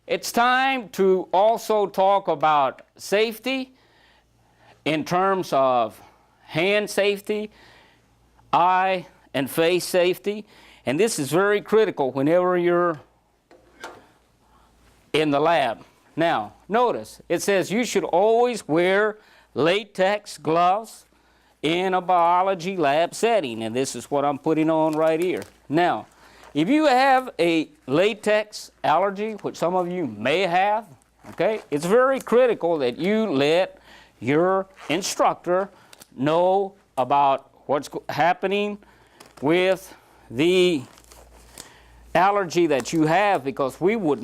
it's time to also talk about safety in terms of hand safety, eye and face safety. And this is very critical whenever you're in the lab. Now, notice, it says you should always wear latex gloves in a biology lab setting, and this is what I'm putting on right here. Now, if you have a latex allergy, which some of you may have, okay, it's very critical that you let your instructor know about what's happening with the allergy that you have, because we would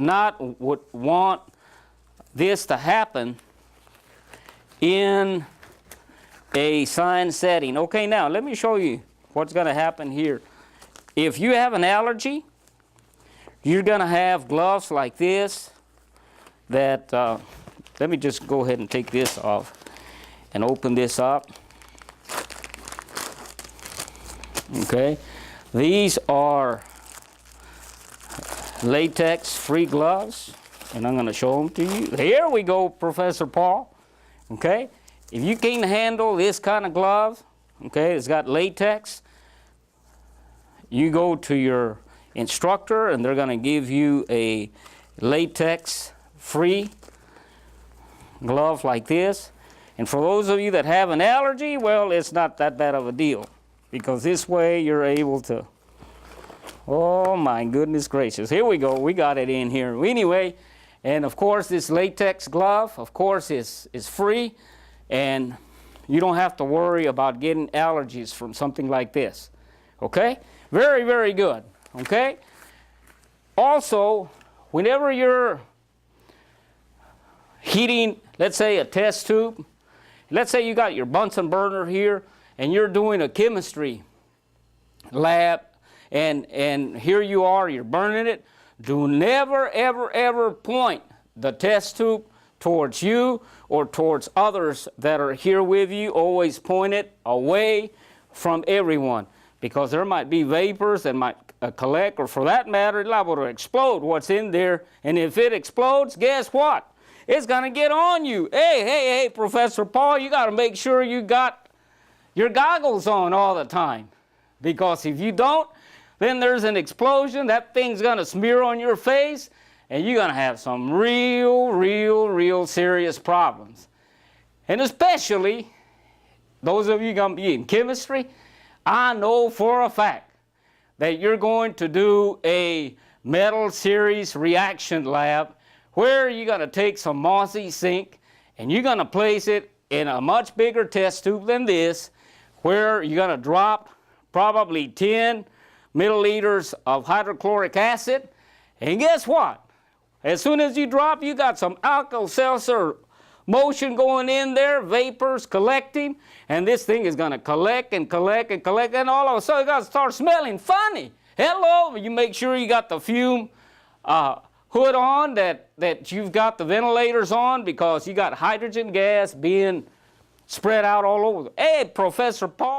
want this to happen in a science setting. Okay, now let me show you what's going to happen here. If you have an allergy, you're going to have gloves like this that, let me just go ahead and take this off and open this up. Okay, these are latex-free gloves, and I'm going to show them to you. Here we go, Professor Paul. Okay, if you can't handle this kind of glove, okay, it's got latex, you go to your instructor and they're going to give you a latex-free glove like this. And for those of you that have an allergy, well, it's not that bad of a deal, because this way you're able to, oh my goodness gracious, here we go, we got it in here. Anyway, and of course this latex glove, of course, is free, and you don't have to worry about getting allergies from something like this. Okay? Very, very good. Okay? Also, whenever you're heating, let's say, a test tube, let's say you got your Bunsen burner here and you're doing a chemistry lab, and here you are, you're burning it, do never, ever, ever point the test tube towards you or towards others that are here with you. Always point it away from everyone, because there might be vapors that might collect, or for that matter, it's liable to explode what's in there. And if it explodes, guess what? It's going to get on you. Hey, Professor Paul, you got to make sure you got your goggles on all the time, because if you don't, then there's an explosion. That thing's going to smear on your face, and you're going to have some real serious problems. And especially those of you going to be in chemistry, I know for a fact that you're going to do a metal series reaction lab where you're going to take some mossy zinc and you're going to place it in a much bigger test tube than this, where you're going to drop probably 10 milliliters of hydrochloric acid. And guess what? As soon as you drop, you got some Alka-Seltzer motion going in there, vapors collecting, and this thing is going to collect and collect and collect, and all of a sudden it's going to start smelling funny. Hello, you make sure you got the fume hood on, that you've got the ventilators on, because you got hydrogen gas being spread out all over. Hey, Professor Paul.